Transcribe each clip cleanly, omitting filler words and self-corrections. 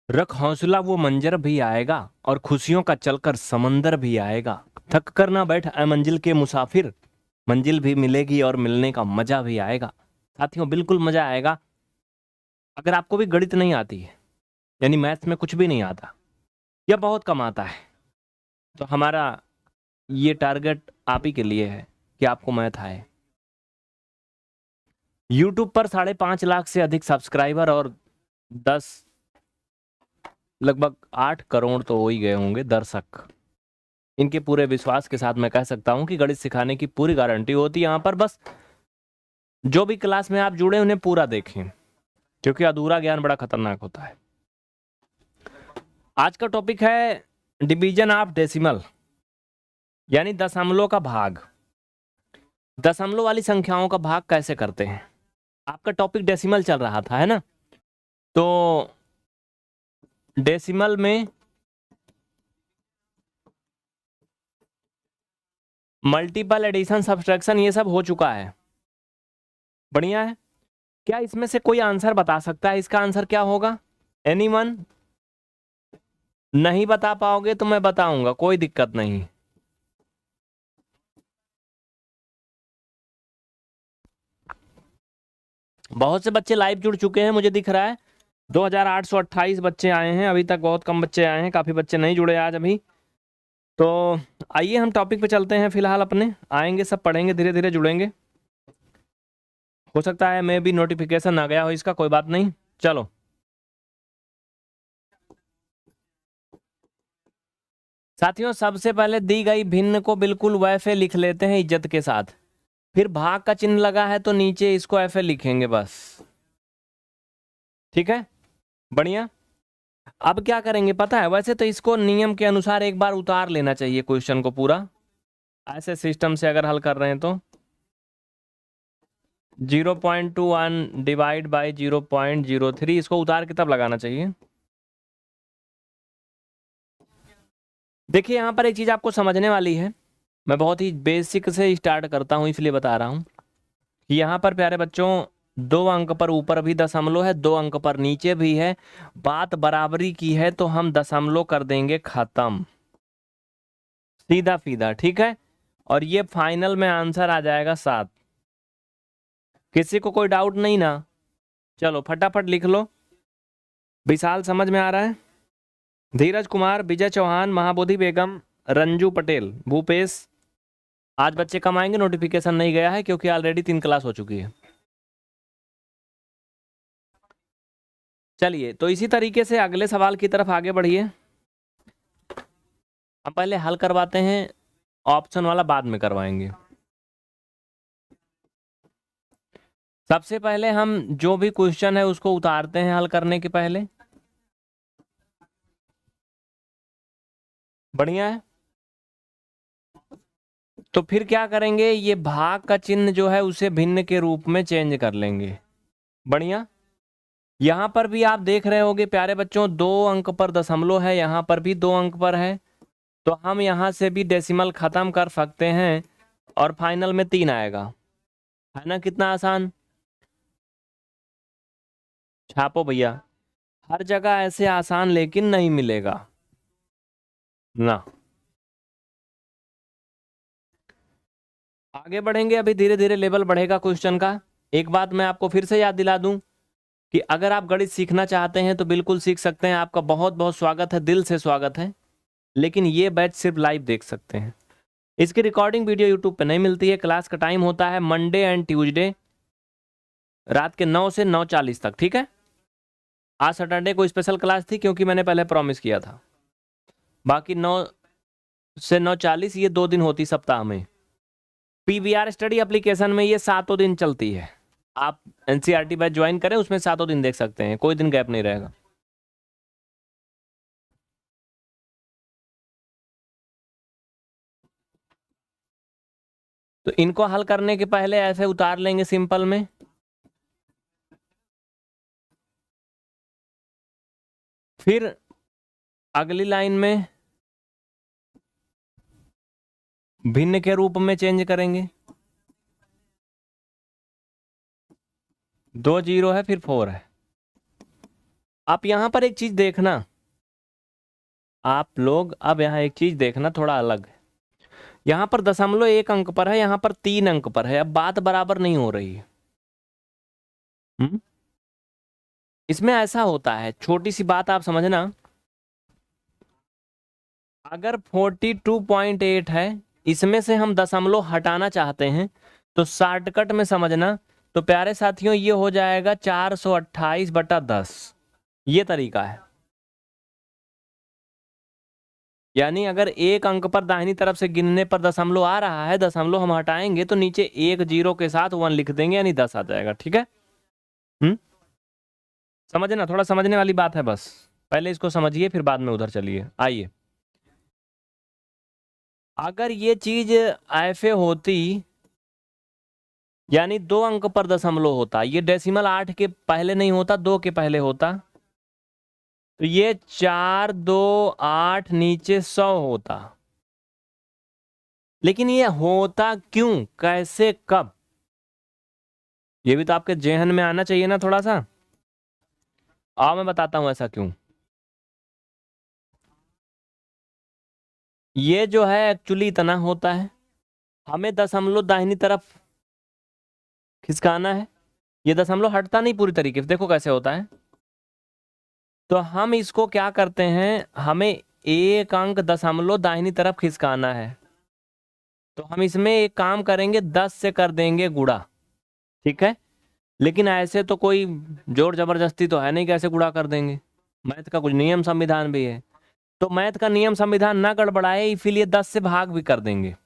रख हौसला वो मंजर भी आएगा और खुशियों का चलकर समंदर भी आएगा। थक कर ना बैठ ऐ मंजिल के मुसाफिर, मंजिल भी मिलेगी और मिलने का मजा भी आएगा। साथियों बिल्कुल मजा आएगा। अगर आपको भी गणित नहीं आती है, यानी मैथ्स में कुछ भी नहीं आता या बहुत कम आता है, तो हमारा ये टारगेट आप ही के लिए है कि आपको मैथ आए। यूट्यूब पर 5.5 लाख से अधिक सब्सक्राइबर और 10 लगभग 8 करोड़ तो हो ही गए होंगे दर्शक। इनके पूरे विश्वास के साथ मैं कह सकता हूं कि गणित सिखाने की पूरी गारंटी होती है यहाँ पर। बस जो भी क्लास में आप जुड़े उन्हें पूरा देखें, क्योंकि अधूरा ज्ञान बड़ा खतरनाक होता है। आज का टॉपिक है डिवीजन ऑफ डेसिमल, यानी दशमलव का भाग। दशमलव वाली संख्याओं का भाग कैसे करते हैं। आपका टॉपिक डेसिमल चल रहा था, है ना? तो डेसिमल में मल्टीपल एडिशन, सब्सट्रैक्शन ये सब हो चुका है। बढ़िया है। क्या इसमें से कोई आंसर बता सकता है इसका आंसर क्या होगा? एनीवन? नहीं बता पाओगे तो मैं बताऊंगा, कोई दिक्कत नहीं। बहुत से बच्चे लाइव जुड़ चुके हैं, मुझे दिख रहा है 2828 बच्चे आए हैं। अभी तक बहुत कम बच्चे आए हैं, काफी बच्चे नहीं जुड़े आज अभी। तो आइए हम टॉपिक पे चलते हैं। फिलहाल अपने आएंगे, सब पढ़ेंगे, धीरे धीरे जुड़ेंगे। हो सकता है मैं भी नोटिफिकेशन आ गया हो इसका, कोई बात नहीं। चलो साथियों, सबसे पहले दी गई भिन्न को बिल्कुल वैसे लिख लेते हैं इज्जत के साथ। फिर भाग का चिन्ह लगा है तो नीचे इसको ऐसे लिखेंगे बस। ठीक है, बढ़िया। अब क्या करेंगे पता है? वैसे तो इसको नियम के अनुसार एक बार उतार लेना चाहिए क्वेश्चन को पूरा, ऐसे सिस्टम से अगर हल कर रहे हैं तो 0.21 डिवाइड बाई 0.03 इसको उतार के तब लगाना चाहिए। देखिए यहाँ पर एक चीज आपको समझने वाली है। मैं बहुत ही बेसिक से स्टार्ट करता हूँ, इसलिए बता रहा हूँ कि यहाँ पर प्यारे बच्चों 2 अंक पर ऊपर भी दशमलव है, 2 अंक पर नीचे भी है। बात बराबरी की है तो हम दशमलव कर देंगे खत्म, सीधा सीधा। ठीक है, और ये फाइनल में आंसर आ जाएगा 7। किसी को कोई डाउट नहीं ना? चलो फटाफट लिख लो। विशाल समझ में आ रहा है? धीरज कुमार, विजय चौहान, महाबोधि बेगम, रंजू पटेल, भूपेश। आज बच्चे कम आएंगे, नोटिफिकेशन नहीं गया है क्योंकि ऑलरेडी 3 क्लास हो चुकी है। चलिए तो इसी तरीके से अगले सवाल की तरफ आगे बढ़िए। हम पहले हल करवाते हैं, ऑप्शन वाला बाद में करवाएंगे। सबसे पहले हम जो भी क्वेश्चन है उसको उतारते हैं हल करने के पहले। बढ़िया है। तो फिर क्या करेंगे, ये भाग का चिन्ह जो है उसे भिन्न के रूप में चेंज कर लेंगे। बढ़िया। यहां पर भी आप देख रहे होगे प्यारे बच्चों 2 अंक पर दशमलव है, यहां पर भी 2 अंक पर है, तो हम यहां से भी डेसिमल खत्म कर सकते हैं और फाइनल में 3 आएगा। है ना कितना आसान? छापो भैया। हर जगह ऐसे आसान लेकिन नहीं मिलेगा ना। आगे बढ़ेंगे, अभी धीरे धीरे लेवल बढ़ेगा क्वेश्चन का। एक बात मैं आपको फिर से याद दिला दूं कि अगर आप गणित सीखना चाहते हैं तो बिल्कुल सीख सकते हैं। आपका बहुत बहुत स्वागत है, दिल से स्वागत है। लेकिन ये बैच सिर्फ लाइव देख सकते हैं, इसकी रिकॉर्डिंग वीडियो यूट्यूब पे नहीं मिलती है। क्लास का टाइम होता है मंडे एंड ट्यूसडे रात के 9 से 9:40 तक। ठीक है, आज सैटरडे को स्पेशल क्लास थी क्योंकि मैंने पहले प्रॉमिस किया था। बाकी 9 से 9:40 ये 2 दिन होती सप्ताह में। पीवीआर स्टडी एप्लीकेशन में ये 7 दिन चलती है। आप एनसीईआरटी बैच ज्वाइन करें, उसमें 7 दिन देख सकते हैं, कोई दिन गैप नहीं रहेगा। तो इनको हल करने के पहले ऐसे उतार लेंगे सिंपल में। फिर अगली लाइन में भिन्न के रूप में चेंज करेंगे। 2 0 है, फिर 4 है। आप यहाँ पर एक चीज देखना, आप लोग अब यहाँ एक चीज देखना थोड़ा अलग है। यहाँ पर दशमलव 1 अंक पर है, यहाँ पर 3 अंक पर है। अब बात बराबर नहीं हो रही है। इसमें ऐसा होता है, छोटी सी बात आप समझना, अगर 42.8 है, इसमें से हम दशमलव हटाना चाहते हैं तो शॉर्टकट में समझना, तो प्यारे साथियों ये हो जाएगा 428/10। ये तरीका है। यानी अगर 1 अंक पर दाहिनी तरफ से गिनने पर दशमलव आ रहा है, दशमलव हम हटाएंगे तो नीचे 1 0 के साथ 1 लिख देंगे, यानी 10 आ जाएगा। ठीक है? समझना, थोड़ा समझने वाली बात है बस। पहले इसको समझिए फिर बाद में उधर चलिए। आइए, अगर ये चीज ऐसे होती, यानी 2 अंक पर दशमलव होता, ये डेसिमल 8 के पहले नहीं होता, 2 के पहले होता, तो ये 4 2 8 नीचे 100 होता। लेकिन ये होता क्यों, कैसे, कब, ये भी तो आपके जेहन में आना चाहिए ना थोड़ा सा। आओ मैं बताता हूं ऐसा क्यों। ये जो है एक्चुअली इतना होता है, हमें दशमलव दाहिनी तरफ खिसकाना है। ये दशमलव हटता नहीं पूरी तरीके से, देखो कैसे होता है। तो हम इसको क्या करते हैं, हमें 1 अंक दशमलव दाहिनी तरफ खिसकाना है, तो हम इसमें एक काम करेंगे, 10 से कर देंगे गुणा। ठीक है? लेकिन ऐसे तो कोई जोर जबरदस्ती तो है नहीं, कैसे गुणा कर देंगे। मैथ का कुछ नियम संविधान भी है, तो मैथ का नियम संविधान ना गड़बड़ाए, इसीलिए 10 से भाग भी कर देंगे।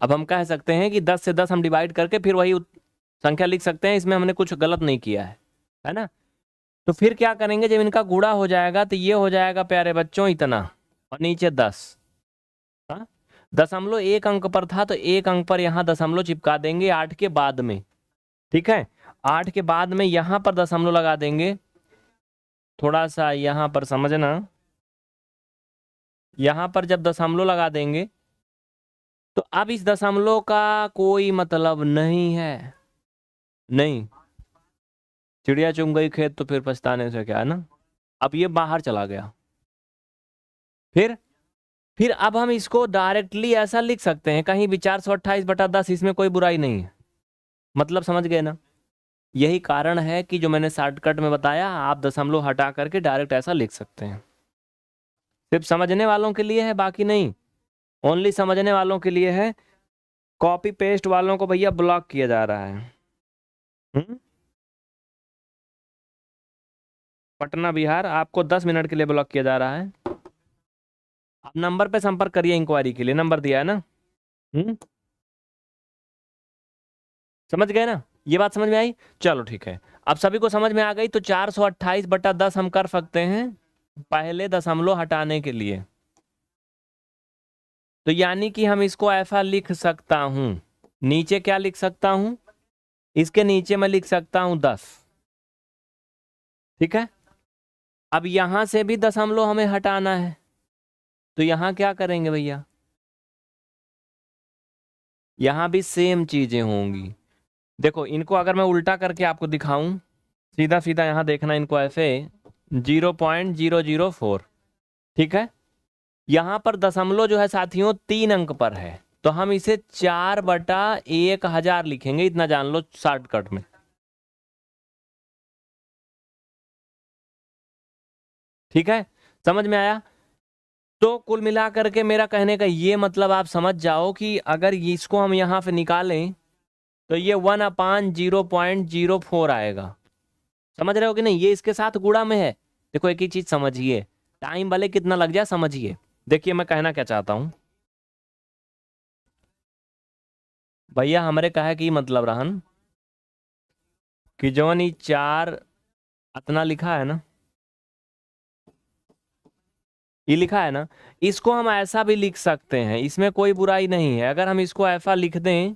अब हम कह सकते हैं कि 10 से 10 हम डिवाइड करके फिर वही संख्या लिख सकते हैं, इसमें हमने कुछ गलत नहीं किया है ना। तो फिर क्या करेंगे, जब इनका गुणा हो जाएगा तो ये हो जाएगा प्यारे बच्चों इतना, और नीचे 10। हाँ, दशमलव 1 अंक पर था तो 1 अंक पर यहाँ दशमलव चिपका देंगे 8 के बाद में। ठीक है? 8 के बाद में यहाँ पर दशमलव लगा देंगे। थोड़ा सा यहाँ पर समझना, यहाँ पर जब दशमलव लगा देंगे तो अब इस दशमलव का कोई मतलब नहीं है। नहीं, चिड़िया चुग गई खेत तो फिर पछताने से क्या है ना। अब ये बाहर चला गया। फिर अब हम इसको डायरेक्टली ऐसा लिख सकते हैं, कहीं भी 428/10, इसमें कोई बुराई नहीं है। मतलब समझ गए ना। यही कारण है कि जो मैंने शॉर्टकट में बताया, आप दशमलव हटा करके डायरेक्ट ऐसा लिख सकते हैं। सिर्फ समझने वालों के लिए है, बाकी नहीं, ओनली समझने वालों के लिए है। कॉपी पेस्ट वालों को भैया ब्लॉक किया जा रहा है। पटना बिहार आपको 10 मिनट के लिए ब्लॉक किया जा रहा है। आप नंबर पे संपर्क करिए इंक्वायरी के लिए, नंबर दिया है ना। समझ गए ना, ये बात समझ में आई। चलो ठीक है, अब सभी को समझ में आ गई। तो 428/10 हम कर सकते हैं पहले दशमलव हटाने के लिए। तो यानी कि हम इसको ऐसा लिख सकता हूं, नीचे क्या लिख सकता हूं, इसके नीचे मैं लिख सकता हूं 10। ठीक है? अब यहां से भी दशमलव हमें हटाना है, तो यहां क्या करेंगे भैया, यहां भी सेम चीजें होंगी। देखो इनको अगर मैं उल्टा करके आपको दिखाऊं, सीधा सीधा यहां देखना, इनको ऐसे 0.004। ठीक है? यहां पर दशमलव जो है साथियों 3 अंक पर है, तो हम इसे 4/1000 लिखेंगे, इतना जान लो शॉर्टकट में। ठीक है? समझ में आया? तो कुल मिलाकर के मेरा कहने का ये मतलब आप समझ जाओ कि अगर इसको हम यहां से निकालें तो ये 1/0.04 आएगा। समझ रहे हो कि नहीं? ये इसके साथ गुणा में है। देखो एक ही चीज समझिए, टाइम भले कितना लग जाए, समझिए। देखिए मैं कहना क्या चाहता हूं भैया, हमारे कहे कि मतलब रहन कि जो नहीं 4 इतना लिखा है ना, ये लिखा है ना, इसको हम ऐसा भी लिख सकते हैं, इसमें कोई बुराई नहीं है। अगर हम इसको ऐसा लिख दें,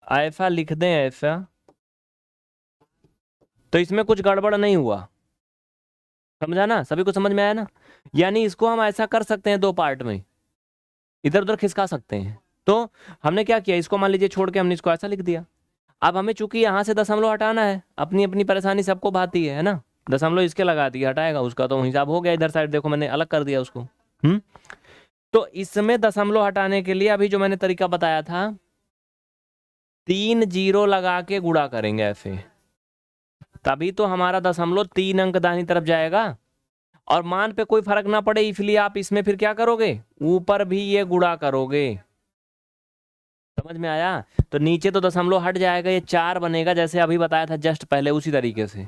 ऐसा लिख दें ऐसा, तो इसमें कुछ गड़बड़ नहीं हुआ। समझा ना? सभी को समझ में आया ना? यानी इसको हम ऐसा कर सकते हैं, 2 पार्ट में इधर उधर खिसका सकते हैं। तो हमने क्या किया, इसको मान लीजिए छोड़ के हमने इसको ऐसा लिख दिया। अब हमें चूंकि यहाँ से दशमलव हटाना है, अपनी अपनी परेशानी सबको भाती है ना, दशमलव इसके लगा दिया, हटाएगा उसका तो हिसाब हो गया। इधर साइड देखो मैंने अलग कर दिया उसको। तो इसमें दशमलव हटाने के लिए अभी जो मैंने तरीका बताया था, 3 जीरो लगा के गुणा करेंगे ऐसे, तभी तो हमारा दशमलव 3 अंक दाहिनी तरफ जाएगा। और मान पे कोई फर्क ना पड़े, इसलिए आप इसमें फिर क्या करोगे, ऊपर भी ये गुणा करोगे। समझ में आया? तो नीचे तो दशमलव हट जाएगा, ये 4 बनेगा जैसे अभी बताया था जस्ट पहले, उसी तरीके से।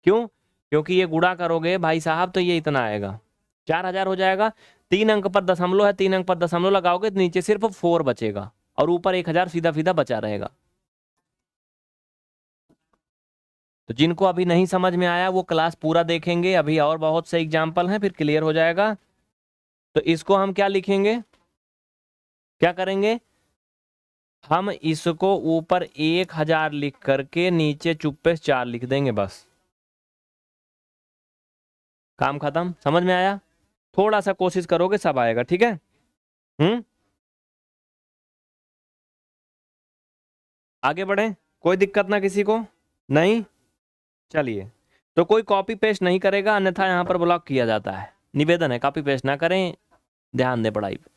क्यों? क्योंकि ये गुणा करोगे भाई साहब तो ये इतना आएगा, 4000 हो जाएगा। 3 अंक पर दशमलव है, 3 अंक पर दशमलव लगाओगे तो नीचे सिर्फ 4 बचेगा और ऊपर 1000 सीधा सीधा बचा रहेगा। तो जिनको अभी नहीं समझ में आया वो क्लास पूरा देखेंगे, अभी और बहुत से एग्जाम्पल हैं, फिर क्लियर हो जाएगा। तो इसको हम क्या लिखेंगे, क्या करेंगे, हम इसको ऊपर 1000 लिख करके नीचे चुप्पे 4 लिख देंगे, बस काम खत्म। समझ में आया? थोड़ा सा कोशिश करोगे सब आएगा, ठीक है। आगे बढ़े, कोई दिक्कत ना किसी को? नहीं? चलिए, तो कोई कॉपी पेस्ट नहीं करेगा, अन्यथा यहाँ पर ब्लॉक किया जाता है। निवेदन है कॉपी पेस्ट ना करें, ध्यान दें पढ़ाई पे।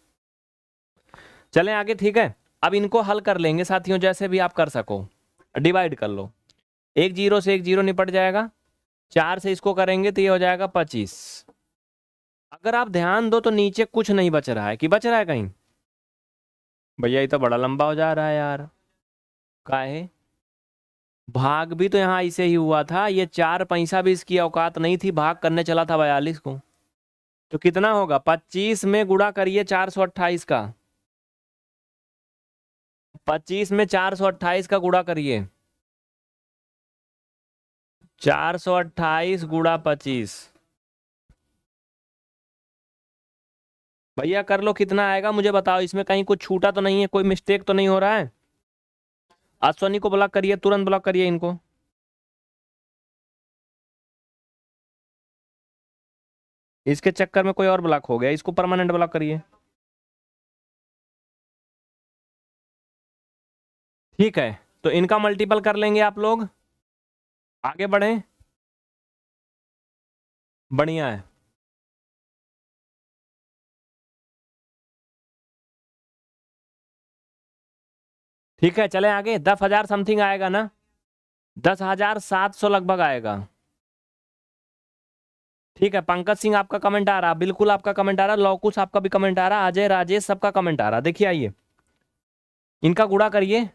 चलें आगे, ठीक है। अब इनको हल कर लेंगे साथियों, जैसे भी आप कर सको। डिवाइड कर लो, 1 जीरो से 1 जीरो निपट जाएगा, 4 से इसको करेंगे तो ये हो जाएगा 25। अगर आप ध्यान दो तो नीचे कुछ नहीं बच रहा है, कि बच रहा है कहीं? भैया ये तो बड़ा लंबा हो जा रहा है यार, काहे? भाग भी तो यहाँ ऐसे ही हुआ था, ये 4 पैसा भी इसकी औकात नहीं थी, भाग करने चला था 42 को। तो कितना होगा, 25 में गुणा करिए 428 का, 25 में 428 का गुणा करिए, 428 गुणा 25। भैया कर लो, कितना आएगा मुझे बताओ, इसमें कहीं कुछ छूटा तो नहीं है, कोई मिस्टेक तो नहीं हो रहा है? अश्वनी को ब्लॉक करिए, तुरंत ब्लॉक करिए इनको। इसके चक्कर में कोई और ब्लॉक हो गया, इसको परमानेंट ब्लॉक करिए। ठीक है, तो इनका मल्टीपल कर लेंगे आप लोग, आगे बढ़ें। बढ़िया है। ठीक है, चले आगे। 10,000 समथिंग आएगा ना, 10,700 लगभग आएगा। ठीक है, पंकज सिंह आपका कमेंट आ रहा, बिल्कुल आपका कमेंट आ रहा, लौकुश आपका भी कमेंट आ रहा, अजय राजेश सबका कमेंट आ रहा। देखिए आइए, इनका गुणा करिए,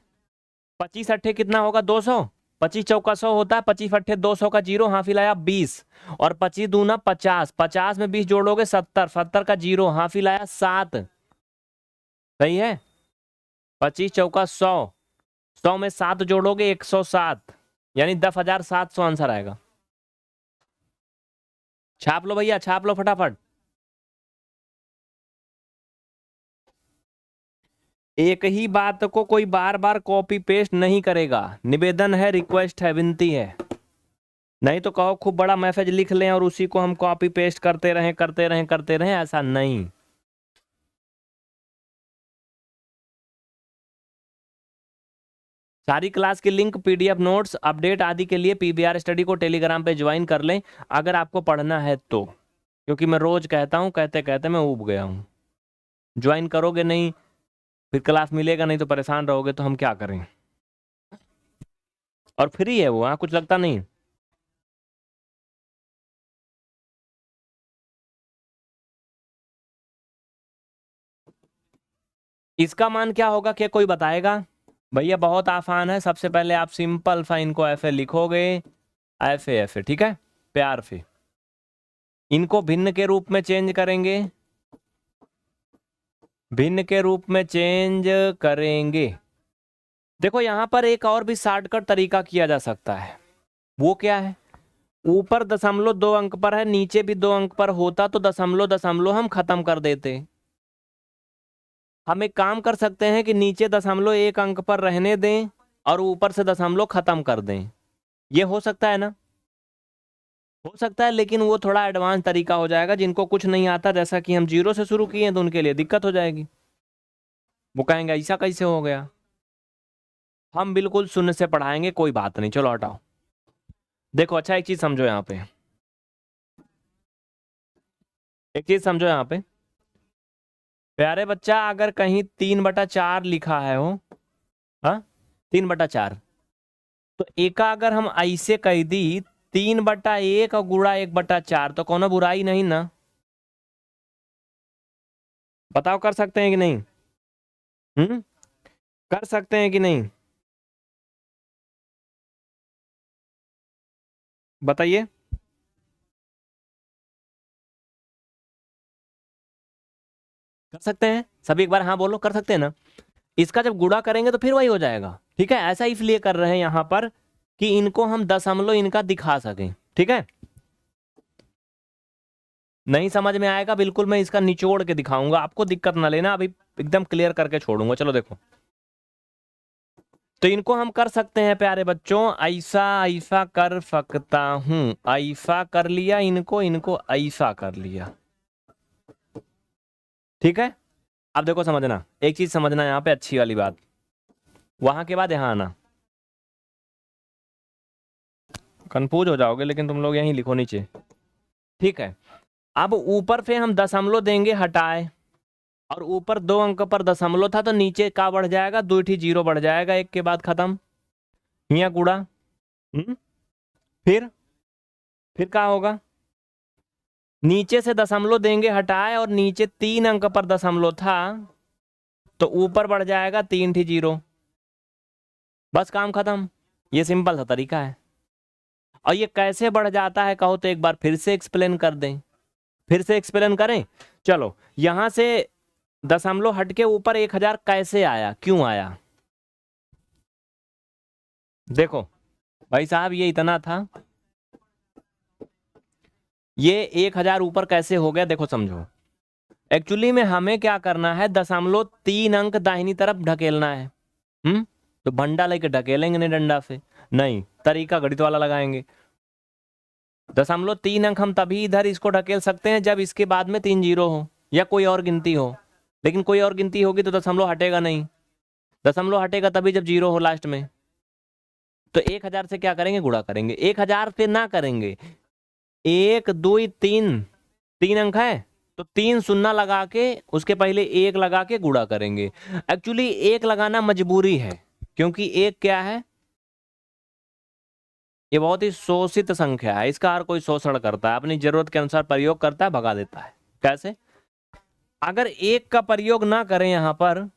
25 अट्ठे कितना होगा, 200, 25 चौका 100 होता है, 25 अट्ठे 200 का जीरो, हाफी लाया 20, और 25 दूना 50, 50 में 20 जोड़ोगे 70, 70 का जीरो, हाफी लाया 7। सही है, 25 चौका 100, 100 में 7 जोड़ोगे 107, यानी 10,700 आंसर आएगा। छाप लो भैया, छाप लो फटाफट। एक ही बात को कोई बार बार कॉपी पेस्ट नहीं करेगा, निवेदन है, रिक्वेस्ट है, विनती है। नहीं तो कहो खूब बड़ा मैसेज लिख लें और उसी को हम कॉपी पेस्ट करते रहें करते रहें करते रहें, ऐसा नहीं। सारी क्लास की लिंक, पीडीएफ नोट्स, अपडेट आदि के लिए पीबीआर स्टडी को टेलीग्राम पे ज्वाइन कर लें अगर आपको पढ़ना है तो, क्योंकि मैं रोज कहता हूं, कहते कहते मैं ऊब गया हूं। ज्वाइन करोगे नहीं फिर क्लास मिलेगा नहीं, तो परेशान रहोगे, तो हम क्या करें। और फ्री है वो, हाँ कुछ लगता नहीं। इसका मान क्या होगा, क्या कोई बताएगा? भैया बहुत आसान है, सबसे पहले आप सिंपल सा इनको ऐसे लिखोगे, ऐसे ऐसे, ठीक है, प्यार से। इनको भिन्न के रूप में चेंज करेंगे, भिन्न के रूप में चेंज करेंगे। देखो यहां पर एक और भी शॉर्टकट तरीका किया जा सकता है, वो क्या है, ऊपर दशमलव 2 अंक पर है, नीचे भी 2 अंक पर होता तो दशमलव दशमलव हम खत्म कर देते। हम एक काम कर सकते हैं कि नीचे दशमलव 1 अंक पर रहने दें और ऊपर से दशमलव खत्म कर दें, ये हो सकता है ना? हो सकता है, लेकिन वो थोड़ा एडवांस तरीका हो जाएगा, जिनको कुछ नहीं आता, जैसा कि हम 0 से शुरू किए तो उनके लिए दिक्कत हो जाएगी, वो कहेंगे ऐसा कैसे हो गया। हम बिल्कुल शून्य से पढ़ाएंगे, कोई बात नहीं, चलो हटाओ। देखो अच्छा एक चीज समझो यहाँ पे, एक चीज समझो यहाँ पे प्यारे बच्चा, अगर कहीं 3/4 लिखा है हो, हाँ 3/4, तो एका अगर हम ऐसे कह दी 3/1 और गुणा 1/4, तो कोनो बुराई नहीं ना? बताओ कर सकते हैं कि नहीं? कर सकते हैं कि नहीं, बताइए। कर सकते हैं सभी, एक बार हाँ बोलो, कर सकते हैं ना? इसका जब गुणा करेंगे तो फिर वही हो जाएगा, ठीक है। ऐसा इसलिए कर रहे हैं यहाँ पर कि इनको हम दशमलव इनका दिखा सकें, ठीक है। नहीं समझ में आएगा बिल्कुल मैं इसका निचोड़ के दिखाऊंगा, आपको दिक्कत ना लेना, अभी एकदम क्लियर करके छोड़ूंगा। चलो देखो, तो इनको हम कर सकते हैं प्यारे बच्चों, ऐसा ऐसा कर सकता हूं, ऐसा कर लिया इनको, इनको ऐसा कर लिया, ठीक है। अब देखो समझना, एक चीज समझना यहाँ पे अच्छी वाली बात, वहां के बाद यहाँ आना, कंफ्यूज हो जाओगे लेकिन तुम लोग यहीं लिखो नीचे, ठीक है। अब ऊपर से हम दशमलव देंगे हटाए, और ऊपर 2 अंक पर दशमलव था तो नीचे का बढ़ जाएगा, 2 जीरो बढ़ जाएगा, एक के बाद खत्म, यहाँ गुड़ा। फिर क्या होगा, नीचे से दशमलव देंगे हटाए और नीचे 3 अंक पर दशमलव था तो ऊपर बढ़ जाएगा 3 जीरो, बस काम खत्म। ये सिंपल सा तरीका है। और ये कैसे बढ़ जाता है कहो तो एक बार फिर से एक्सप्लेन कर दें, फिर से एक्सप्लेन करें। चलो यहां से दशमलव हट के ऊपर 1000 कैसे आया, क्यों आया? देखो भाई साहब, ये इतना था, ये 1000 ऊपर कैसे हो गया, देखो समझो। एक्चुअली में हमें क्या करना है, 3 अंक दाहिनी तरफ ढकेलना है। तो भंडा लेके ढकेलेंगे नहीं डंडा से, नहीं, तरीका गणित वाला लगाएंगे। 3 अंक हम तभी इधर इसको ढकेल सकते हैं जब इसके बाद में 3 जीरो हो या कोई और गिनती हो, लेकिन कोई और गिनती होगी तो दशमलव हटेगा नहीं, दशमलव हटेगा तभी जब जीरो हो लास्ट में। तो 1000 से क्या करेंगे, गुणा करेंगे। 1000 से ना करेंगे, 1 2 3 अंक है तो 3 शून्य लगा के उसके पहले 1 लगा के गुणा करेंगे। एक्चुअली 1 लगाना मजबूरी है, क्योंकि 1 क्या है, ये बहुत ही शोषित संख्या है, इसका हर कोई शोषण करता है, अपनी जरूरत के अनुसार प्रयोग करता है, भगा देता है। कैसे? अगर 1 का प्रयोग ना करें यहां पर,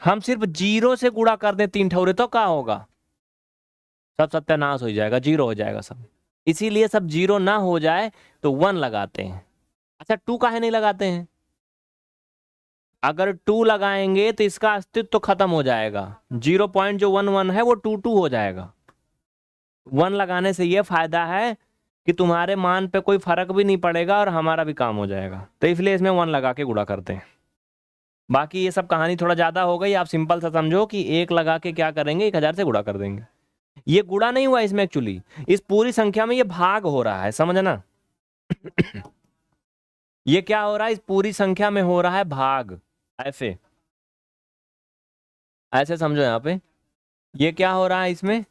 हम सिर्फ जीरो से गुणा कर दें 3 ठौरे, तो क्या होगा, सब सत्यानाश हो जाएगा, जीरो हो जाएगा सब। इसीलिए सब जीरो ना हो जाए तो 1 लगाते हैं। अच्छा 2 काहे नहीं लगाते हैं? अगर 2 लगाएंगे तो इसका अस्तित्व तो खत्म हो जाएगा, 0.11 है वो 2 हो जाएगा। 1 लगाने से ये फायदा है कि तुम्हारे मान पे कोई फर्क भी नहीं पड़ेगा और हमारा भी काम हो जाएगा, तो इसलिए इसमें 1 लगा के गुणा करते हैं। बाकी ये सब कहानी थोड़ा ज्यादा हो गई, आप सिंपल सा समझो कि 1 लगा के क्या करेंगे, 1000 से गुणा कर देंगे। ये गुणा नहीं हुआ इसमें, एक्चुअली इस पूरी संख्या में ये भाग हो रहा है, समझना। ये क्या हो रहा है, इस पूरी संख्या में हो रहा है भाग, ऐसे ऐसे समझो यहाँ पे, ये क्या हो रहा है इसमें,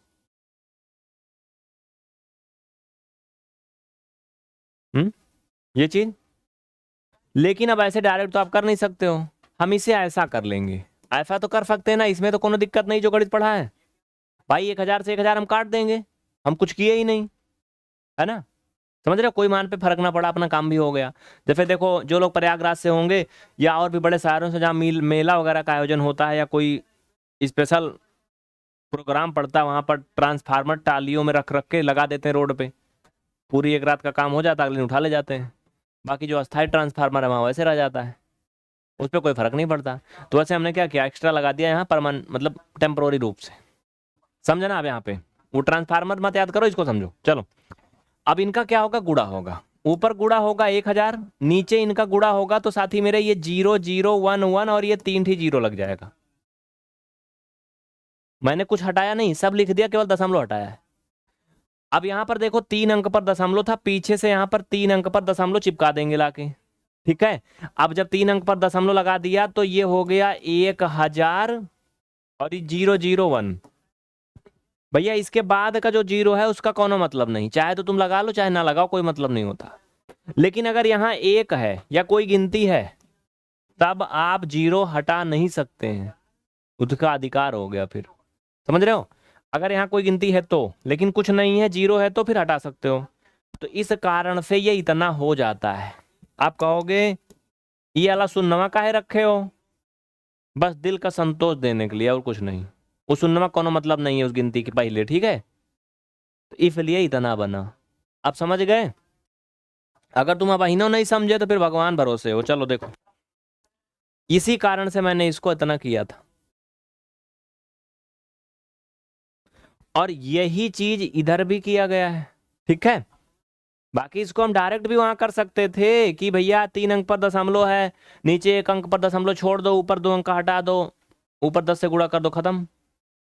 ये चीज। लेकिन अब ऐसे डायरेक्ट तो आप कर नहीं सकते हो, हम इसे ऐसा कर लेंगे, ऐसा तो कर सकते हैं ना, इसमें तो कोनो दिक्कत नहीं, जो गणित पढ़ा है भाई। 1000 से 1000 हम काट देंगे, हम कुछ किए ही नहीं, है ना, समझ रहे हो, कोई मान पे फर्क ना पड़ा, अपना काम भी हो गया। जैसे देखो जो लोग प्रयागराज से होंगे या और भी बड़े शहरों से जहाँ मेला वगैरह का आयोजन होता है या कोई स्पेशल प्रोग्राम पड़ता है, वहां पर ट्रांसफार्मर टालियों में रख रख के लगा देते हैं रोड पे, पूरी एक रात का काम हो जाता है, अगले दिन उठा ले जाते हैं। बाकी जो अस्थायी ट्रांसफार्मर है वहाँ वैसे रह जाता है, उस पर कोई फर्क नहीं पड़ता। तो वैसे हमने क्या किया, एक्स्ट्रा लगा दिया यहाँ परमानेंट, मतलब टेम्पोररी रूप से, समझे ना। अब यहाँ पे वो ट्रांसफार्मर मत याद करो, इसको समझो। चलो अब इनका क्या होगा, गुणा होगा, ऊपर गुणा होगा 1000, नीचे इनका गुणा होगा, तो साथ ही मेरे ये 0 0 1 1 और ये 3 जीरो लग जाएगा। मैंने कुछ हटाया नहीं, सब लिख दिया, केवल दशमलव हटाया है। अब यहाँ पर देखो 3 अंक पर दशमलव था, पीछे से यहाँ पर 3 अंक पर दशमलव चिपका देंगे लाके, ठीक है। अब जब 3 अंक पर दशमलव लगा दिया तो ये हो गया 1000 और ये 0 0 1, भैया इसके बाद का जो जीरो है उसका कोनो मतलब नहीं, चाहे तो तुम लगा लो चाहे ना लगाओ, कोई मतलब नहीं होता। लेकिन अगर यहाँ एक है या कोई गिनती है तब आप जीरो हटा नहीं सकते हैं, उसका अधिकार हो गया फिर, समझ रहे हो। अगर यहाँ कोई गिनती है तो, लेकिन कुछ नहीं है, जीरो है, तो फिर हटा सकते हो। तो इस कारण से ये इतना हो जाता है। आप कहोगे ये वाला सुन्नवा काहे रखे हो, बस दिल का संतोष देने के लिए और कुछ नहीं। वो सुन्नवा कोनो मतलब नहीं है उस गिनती के पहले, ठीक है। तो इसलिए इतना बना, आप समझ गए। अगर तुम अब अहिनो नहीं समझे तो फिर भगवान भरोसे हो। चलो देखो, इसी कारण से मैंने इसको इतना किया था, और यही चीज इधर भी किया गया है, ठीक है। बाकी इसको हम डायरेक्ट भी वहां कर सकते थे कि भैया 3 अंक पर दशमलव है, नीचे 1 अंक पर दशमलव छोड़ दो, ऊपर 2 अंक का हटा दो, ऊपर 10 से गुणा कर दो, खत्म।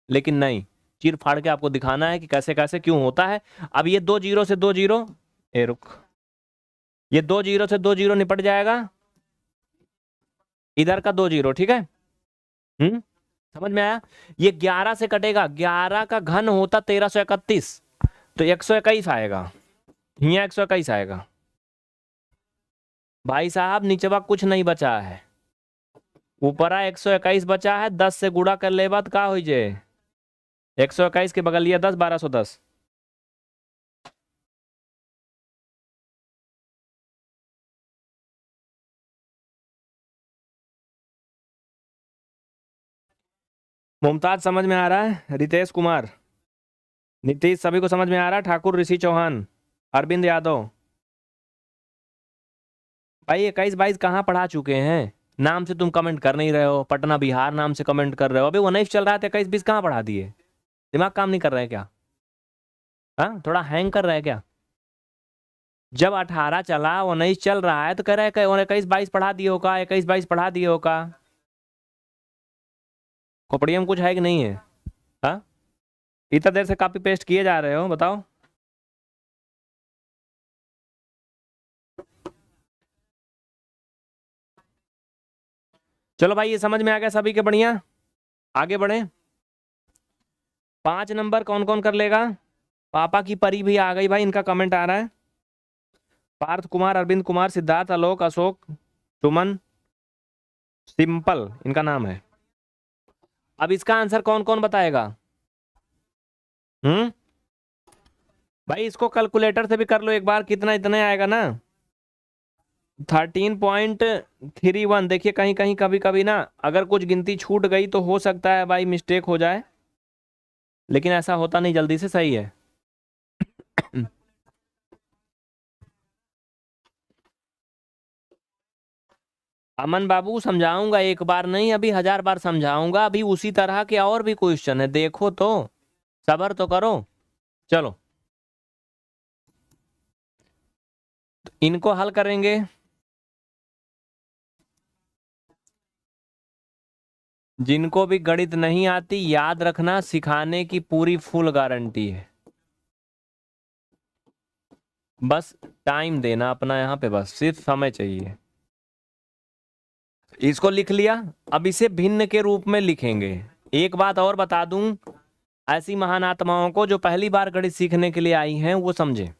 लेकिन नहीं, चीर फाड़ के आपको दिखाना है कि कैसे कैसे क्यों होता है। अब ये 2 जीरो से 2 जीरो, ए रुक, ये 2 जीरो से 2 जीरो निपट जाएगा, इधर का 2 जीरो, ठीक है। समझ में आया। ये 11 से कटेगा, 11 का घन होता 1331, तो 121 आएगा, यहाँ 121 आएगा। भाई साहब नीचे कुछ नहीं बचा है, ऊपरा 121 बचा है, 10 से गुणा कर ले बात का हो जाए, 121 के बगल लिया 10, 1210। मुमताज समझ में आ रहा है, रितेश कुमार, नीतीश, सभी को समझ में आ रहा है, ठाकुर ऋषि चौहान, अरविंद यादव। भाई 21-22 कहाँ पढ़ा चुके हैं, नाम से तुम कमेंट कर नहीं रहे हो, पटना बिहार नाम से कमेंट कर रहे हो। अभी 19 चल रहा था, 21-20 कहाँ पढ़ा दिए, दिमाग काम नहीं कर रहा है क्या, हाँ थोड़ा हैंग कर रहा है क्या। जब 18 चला, 19 चल रहा है तो कह रहे हैं 21-22 पढ़ा दिए होगा, 21-22 पढ़ा दिए होगा। खोपड़िया में कुछ है कि नहीं है, हाँ इतना देर से कॉपी पेस्ट किए जा रहे हो, बताओ। चलो भाई ये समझ में आ गया सभी के, बढ़िया, आगे बढ़े। 5 नंबर कौन कौन कर लेगा। पापा की परी भी आ गई भाई, इनका कमेंट आ रहा है। पार्थ कुमार, अरविंद कुमार, सिद्धार्थ, आलोक, अशोक, सुमन, सिंपल इनका नाम है। अब इसका आंसर कौन कौन बताएगा। हम्म, भाई इसको कैलकुलेटर से भी कर लो एक बार, कितना इतने आएगा ना, 13.31। देखिए कहीं कहीं कभी कभी ना अगर कुछ गिनती छूट गई तो हो सकता है भाई मिस्टेक हो जाए, लेकिन ऐसा होता नहीं, जल्दी से सही है। अमन बाबू समझाऊंगा, एक बार नहीं अभी 1000 बार समझाऊंगा, अभी उसी तरह के और भी क्वेश्चन है, देखो तो, सबर तो करो। चलो तो इनको हल करेंगे। जिनको भी गणित नहीं आती याद रखना, सिखाने की पूरी फुल गारंटी है, बस टाइम देना अपना यहाँ पे, बस सिर्फ समय चाहिए। इसको लिख लिया, अब इसे भिन्न के रूप में लिखेंगे। एक बात और बता दूं, ऐसी महान आत्माओं को जो पहली बार गणित सीखने के लिए आई हैं वो समझे,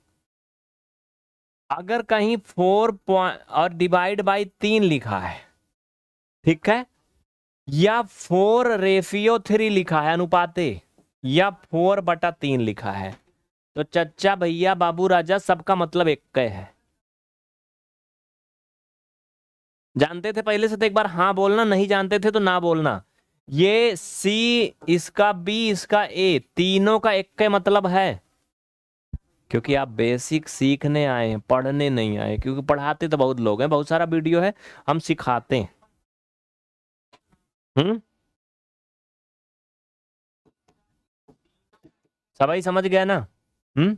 अगर कहीं 4 और डिवाइड बाई 3 लिखा है, ठीक है, या 4:3 लिखा है अनुपाते, या 4/3 लिखा है, तो चच्चा भैया बाबू राजा सबका मतलब एक है। जानते थे पहले से तो एक बार हाँ बोलना, नहीं जानते थे तो ना बोलना। ये सी, इसका बी, इसका ए, तीनों का एक का मतलब है, क्योंकि आप बेसिक सीखने आए हैं, पढ़ने नहीं आए, क्योंकि पढ़ाते तो बहुत लोग हैं, बहुत सारा वीडियो है, हम सिखाते हैं। सभी समझ गया ना। हम्म,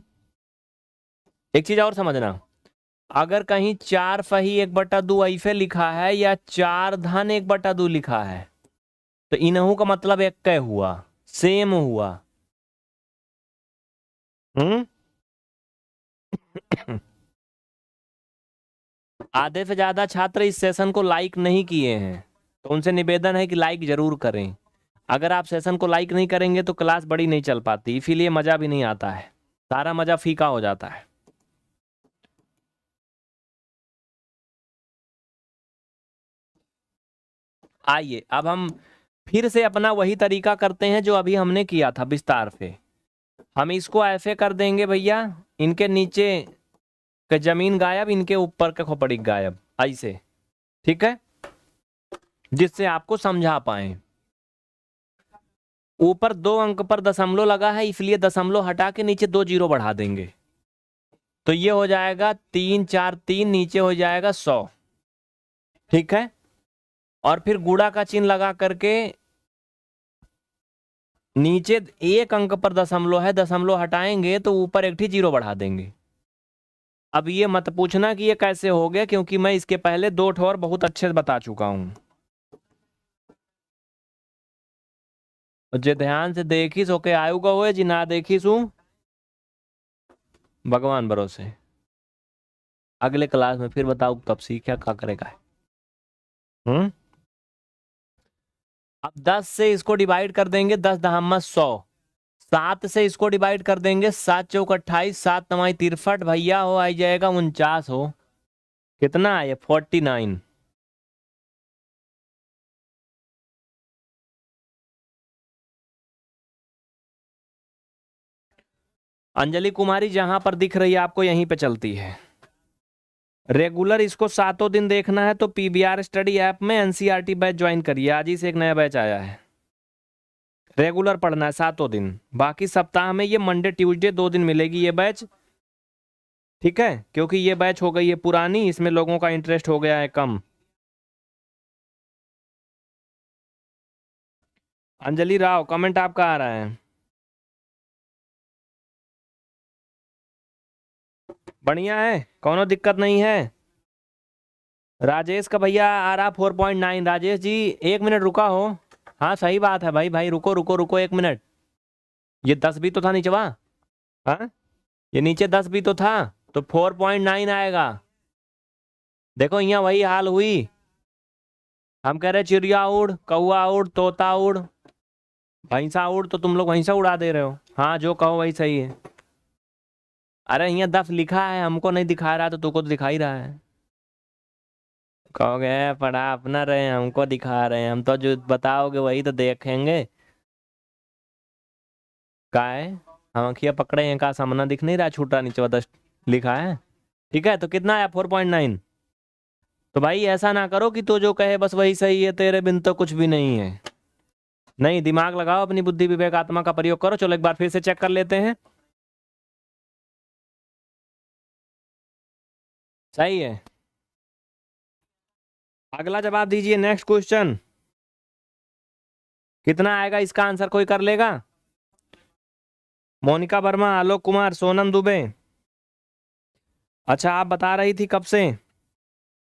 एक चीज और समझना, अगर कहीं 4/1/2 ऐसे लिखा है या 4/1/2 लिखा है, तो इनहू का मतलब एक कै हुआ, सेम हुआ। हम्म, आधे से ज्यादा छात्र इस सेशन को लाइक नहीं किए हैं, तो उनसे निवेदन है कि लाइक जरूर करें। अगर आप सेशन को लाइक नहीं करेंगे तो क्लास बड़ी नहीं चल पाती, इसीलिए मज़ा भी नहीं आता है, सारा मज़ा फीका हो जाता है। आइए अब हम फिर से अपना वही तरीका करते हैं जो अभी हमने किया था विस्तार से। हम इसको ऐसे कर देंगे भैया, इनके नीचे का जमीन गायब, इनके ऊपर का खोपड़ी गायब, ऐसे, ठीक है, जिससे आपको समझा पाए। ऊपर 2 अंक पर दशमलव लगा है, इसलिए दशमलव हटा के नीचे 2 जीरो बढ़ा देंगे, तो ये हो जाएगा 3 4 3, नीचे हो जाएगा 100, ठीक है। और फिर गुणा का चिन्ह लगा करके नीचे 1 अंक पर दशमलव है, दशमलव हटाएंगे तो ऊपर एक ही जीरो बढ़ा देंगे। अब ये मत पूछना कि ये कैसे हो गया, क्योंकि मैं इसके पहले 2 ठोर बहुत अच्छे से बता चुका हूं। जे ध्यान से देखी सो के आयु का हुए, जी ना देखी सू भगवान भरोसे। अगले क्लास में फिर बताओ तब सीखा क्या करेगा। अब 10 से इसको डिवाइड कर देंगे, 10 दहम्मा 100। 7 से इसको डिवाइड कर देंगे, 7 चौक 28, 7 9 63, भैया हो आ जाएगा 49 हो। कितना है ये? 49। अंजलि कुमारी जहां पर दिख रही है आपको यहीं पे चलती है। रेगुलर इसको 7 दिन देखना है तो पीबीआर स्टडी ऐप में एनसीईआरटी बैच ज्वाइन करिए, आज ही से एक नया बैच आया है। रेगुलर पढ़ना है 7 दिन, बाकी सप्ताह में ये मंडे ट्यूसडे 2 दिन मिलेगी ये बैच, ठीक है, क्योंकि ये बैच हो गई है पुरानी, इसमें लोगों का इंटरेस्ट हो गया है कम। अंजलि राव कमेंट आपका आ रहा है, बढ़िया है, कोनो दिक्कत नहीं है। राजेश का भैया आ रहा 4.9। राजेश जी 1 मिनट रुका हो। हाँ सही बात है भाई, भाई रुको रुको रुको 1 मिनट। ये 10 भी तो था नीचवा, हाँ ये नीचे 10 भी तो था, तो 4.9 आएगा। देखो यहाँ वही हाल हुई, हम कह रहे चिड़िया उड़, कौआ उड़, तोता उड़, भैंसा उड़, तो तुम लोग भैंसा उड़ा दे रहे हो। हाँ जो कहो वही सही है। अरे यहाँ 10 लिखा है, हमको नहीं दिखा रहा तो तुमको तो दिखा ही रहा है। कहोगे पढ़ा अपना रहे, हमको दिखा रहे हैं, हम तो जो बताओगे वही तो देखेंगे। का है हम अखिया पकड़े हैं, का सामना दिख नहीं रहा, छूटा नीचे 10 लिखा है, ठीक है। तो कितना आया? 4.9। तो भाई ऐसा ना करो कि तो जो कहे बस वही सही है, तेरे बिन तो कुछ भी नहीं है। नहीं, दिमाग लगाओ, अपनी बुद्धि विवेक आत्मा का प्रयोग करो। चलो एक बार फिर से चेक कर लेते हैं, सही है। अगला जवाब दीजिए, नेक्स्ट क्वेश्चन। कितना आएगा इसका आंसर, कोई कर लेगा? मोनिका वर्मा, आलोक कुमार, सोनम दुबे। अच्छा आप बता रही थी कब से,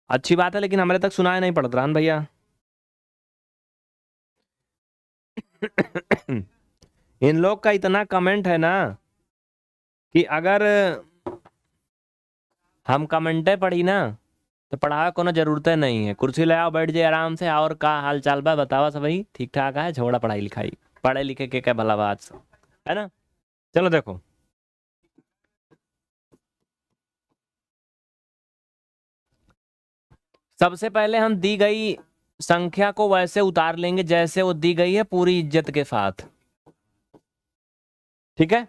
अच्छी बात है, लेकिन हमारे तक सुनाया नहीं पड़ रहा भैया। इन लोग का इतना कमेंट है ना कि अगर हम कमेंटे पढ़ी ना तो पढ़ावे कोनो जरूरत नहीं है, कुर्सी ले आओ बैठ जाए आराम से। और का हाल चाल बा बतावा, सब वही ठीक ठाक है, छोड़ा पढ़ाई लिखाई, पढ़े लिखे के क्या भला बात है ना। चलो देखो, सबसे पहले हम दी गई संख्या को वैसे उतार लेंगे जैसे वो दी गई है, पूरी इज्जत के साथ, ठीक है।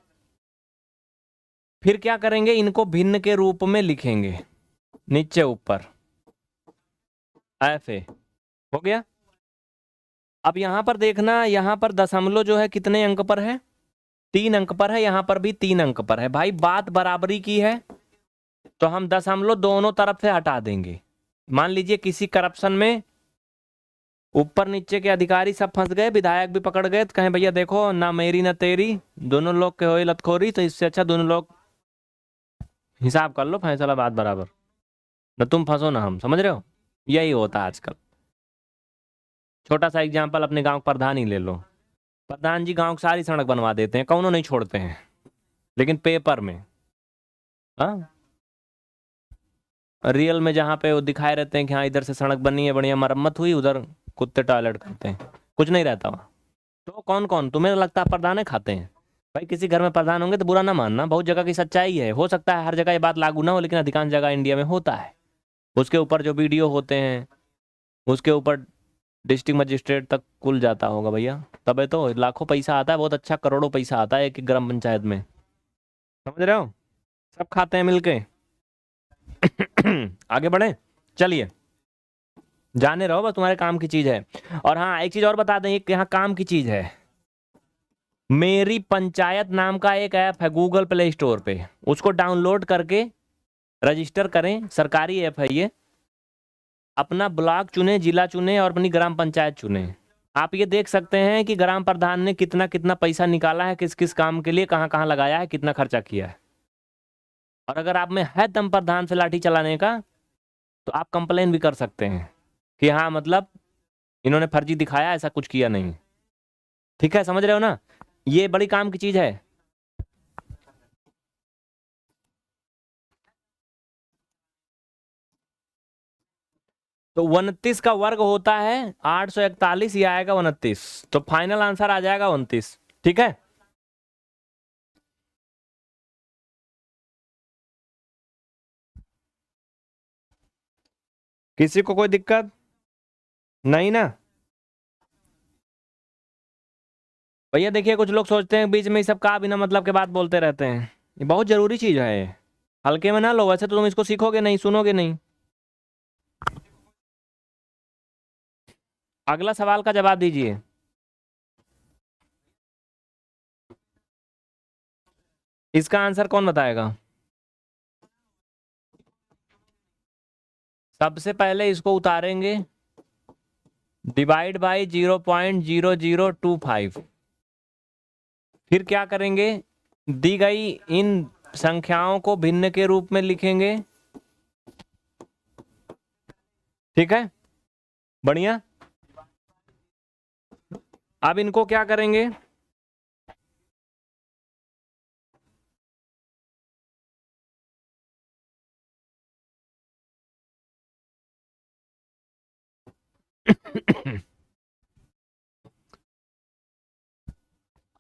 फिर क्या करेंगे, इनको भिन्न के रूप में लिखेंगे, नीचे ऊपर ऐसे, हो गया। अब यहां पर देखना, यहां पर दशमलव जो है कितने अंक पर है? 3 अंक पर है, यहां पर भी 3 अंक पर है। भाई बात बराबरी की है तो हम दशमलव दोनों तरफ से हटा देंगे। मान लीजिए किसी करप्शन में ऊपर नीचे के अधिकारी सब फंस गए, विधायक भी पकड़ गए, तो कहें भैया देखो ना मेरी ना तेरी, दोनों लोग के हो लतखोरी, तो इससे अच्छा दोनों लोग हिसाब कर लो, फैसला बात बराबर, न तुम फंसो ना हम, समझ रहे हो। यही होता है आजकल। छोटा सा एग्जाम्पल, अपने गांव प्रधान ही ले लो। प्रधान जी गांव की सारी सड़क बनवा देते हैं, कौनों नहीं छोड़ते हैं, लेकिन पेपर में, हाँ रियल में जहाँ पे वो दिखाए रहते हैं कि हाँ इधर से सड़क बनी है, बढ़िया मरम्मत हुई, उधर कुत्ते टॉयलेट करते हैं, कुछ नहीं रहता वहाँ। तो कौन कौन तुम्हें लगता है प्रधान खाते हैं? भाई किसी घर में प्रधान होंगे तो बुरा ना मानना, बहुत जगह की सच्चाई है। हो सकता है हर जगह ये बात लागू ना हो, लेकिन अधिकांश जगह इंडिया में होता है। उसके ऊपर जो वीडियो होते हैं उसके ऊपर डिस्ट्रिक्ट मजिस्ट्रेट तक कुल जाता होगा भैया, तबे तो लाखों पैसा आता है, बहुत अच्छा, करोड़ों पैसा आता है एक एक ग्राम पंचायत में। समझ रहे हो? सब खाते हैं मिलके। आगे बढ़े, चलिए। जाने रहो, बस तुम्हारे काम की चीज है। और हाँ, एक चीज और बता दें, एक यहाँ काम की चीज है। मेरी पंचायत नाम का एक ऐप है गूगल प्ले स्टोर पे, उसको डाउनलोड करके रजिस्टर करें। सरकारी ऐप है ये। अपना ब्लॉक चुने, जिला चुने और अपनी ग्राम पंचायत चुने। आप ये देख सकते हैं कि ग्राम प्रधान ने कितना कितना पैसा निकाला है, किस किस काम के लिए, कहाँ कहाँ लगाया है, कितना खर्चा किया है। और अगर आप में है दम प्रधान से लाठी चलाने का, तो आप कंप्लेन भी कर सकते हैं कि हाँ मतलब इन्होंने फर्जी दिखाया, ऐसा कुछ किया नहीं। ठीक है, समझ रहे हो ना? ये बड़ी काम की चीज है। तो 29 का वर्ग होता है 841, ये आएगा 29, तो फाइनल आंसर आ जाएगा 29। ठीक है, किसी को कोई दिक्कत नहीं ना? भैया देखिए, कुछ लोग सोचते हैं बीच में ये सब का बिना मतलब के बात बोलते रहते हैं। ये बहुत जरूरी चीज है, हल्के में ना लो, वैसे तो तुम इसको सीखोगे नहीं, सुनोगे नहीं। अगला सवाल का जवाब दीजिए। इसका आंसर कौन बताएगा? सबसे पहले इसको उतारेंगे, डिवाइड बाई 0.0025। फिर क्या करेंगे? दी गई इन संख्याओं को भिन्न के रूप में लिखेंगे। ठीक है, बढ़िया। अब इनको क्या करेंगे?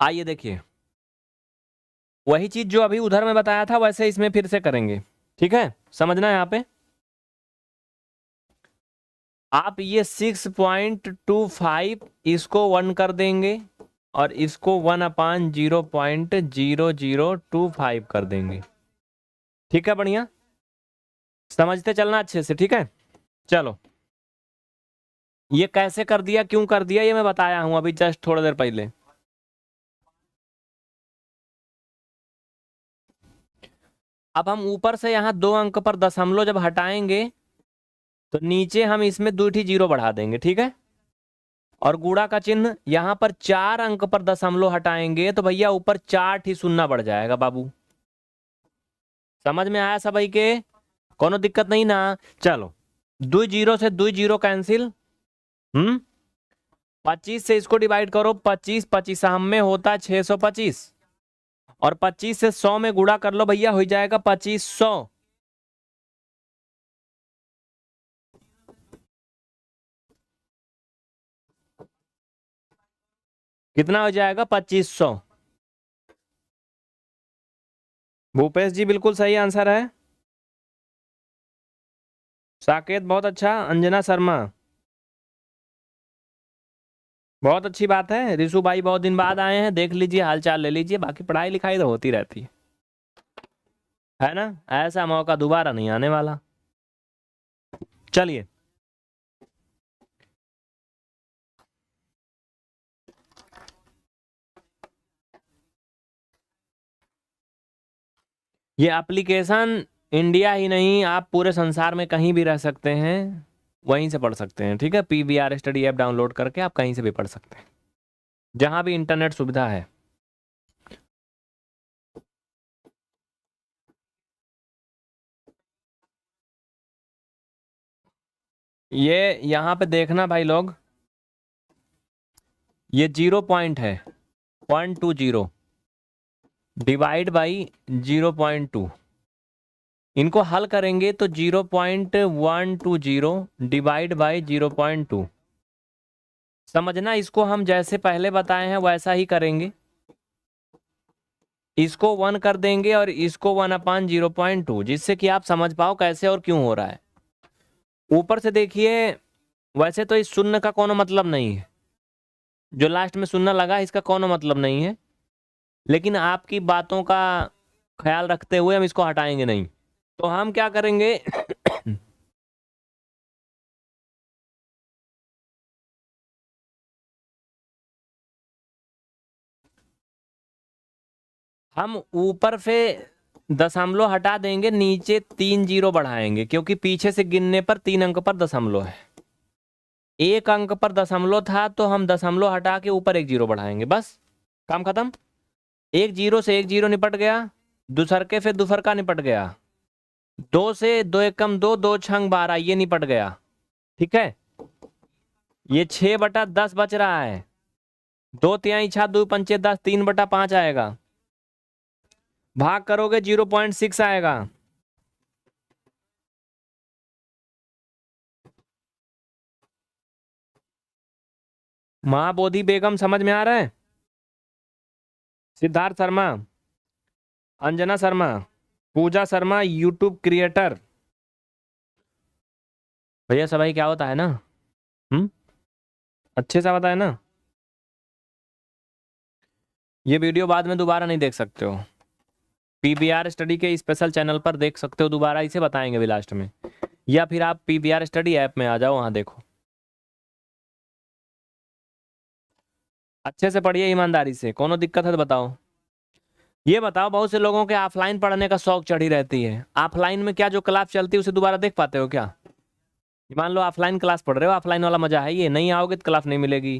आइए देखिए, वही चीज जो अभी उधर में बताया था वैसे इसमें फिर से करेंगे। ठीक है, समझना है यहाँ पे। आप ये 6.25 इसको 1 कर देंगे और इसको 1/0.0025 कर देंगे। ठीक है, बढ़िया, समझते चलना अच्छे से। ठीक है, चलो। ये कैसे कर दिया, क्यों कर दिया, ये मैं बताया हूं अभी जस्ट थोड़ी देर पहले। अब हम ऊपर से यहाँ 2 अंक पर दशमलव जब हटाएंगे तो नीचे हम इसमें 2 जीरो बढ़ा देंगे। ठीक है, और गुणा का चिन्ह यहाँ पर 4 अंक पर दशमलव हटाएंगे तो भैया ऊपर 4 शून्य बढ़ जाएगा बाबू। समझ में आया सभी के? कोनो दिक्कत नहीं ना? चलो, 2 जीरो से 2 जीरो कैंसिल। 25 से इसको डिवाइड करो, 25 25 में होता है 625, और 25 से 100 में गुणा कर लो भैया, हो जाएगा 2500। कितना हो जाएगा? 2500। भूपेश जी बिल्कुल सही आंसर है। साकेत बहुत अच्छा, अंजना शर्मा बहुत अच्छी बात है। रिशु भाई बहुत दिन बाद आए हैं, देख लीजिए, हाल चाल ले लीजिए, बाकी पढ़ाई लिखाई तो होती रहती है ना? ऐसा मौका दोबारा नहीं आने वाला। चलिए, ये एप्लीकेशन इंडिया ही नहीं, आप पूरे संसार में कहीं भी रह सकते हैं, वहीं से पढ़ सकते हैं। ठीक है, PVR स्टडी ऐप डाउनलोड करके आप कहीं से भी पढ़ सकते हैं, जहां भी इंटरनेट सुविधा है। ये यहाँ पे देखना भाई लोग, ये 0 पॉइंट है 120 डिवाइड बाई 0.2। इनको हल करेंगे तो 0.120 डिवाइड बाई 0.2। समझना, इसको हम जैसे पहले बताए हैं वैसा ही करेंगे। इसको 1 कर देंगे और इसको 1/0.2, जिससे कि आप समझ पाओ कैसे और क्यों हो रहा है। ऊपर से देखिए, वैसे तो इस शून्य का कोनो मतलब नहीं है, जो लास्ट में शून्य लगा इसका कोनो मतलब नहीं है, लेकिन आपकी बातों का ख्याल रखते हुए हम इसको हटाएंगे नहीं। तो हम क्या करेंगे हम ऊपर से दशमलव हटा देंगे, नीचे 3 जीरो बढ़ाएंगे, क्योंकि पीछे से गिनने पर 3 अंक पर दशमलव है। 1 अंक पर दशमलव था तो हम दशमलव हटा के ऊपर 1 जीरो बढ़ाएंगे, बस काम खत्म। 1 जीरो से 1 जीरो निपट गया, दूसर के फिर दूसर का निपट गया, 2 से 2 एकम 2, 2 छंग 12, ये निपट गया। ठीक है, ये 6/10 बच रहा है, 2 तिहाई 6, 2 पंचे 10, 3/5 आएगा, भाग करोगे 0.6 आएगा। महाबोधि बेगम समझ में आ रहा है? सिद्धार्थ शर्मा, अंजना शर्मा, पूजा शर्मा, यूट्यूब क्रिएटर। भैया सभाई क्या होता है ना? हम्म, अच्छे से बताया ना? ये वीडियो बाद में दोबारा नहीं देख सकते हो, पीबीआर स्टडी के स्पेशल चैनल पर देख सकते हो, दोबारा इसे बताएंगे अभी लास्ट में, या फिर आप पीबीआर स्टडी ऐप में आ जाओ, वहां देखो। अच्छे से पढ़िए, ईमानदारी से, कोनो दिक्कत है तो बताओ। ये बताओ, बहुत से लोगों के ऑफलाइन पढ़ने का शौक चढ़ी रहती है, ऑफलाइन में क्या जो क्लास चलती है उसे दोबारा देख पाते हो क्या? मान लो ऑफलाइन क्लास पढ़ रहे हो, ऑफलाइन वाला मजा है, ये नहीं आओगे तो क्लास नहीं मिलेगी,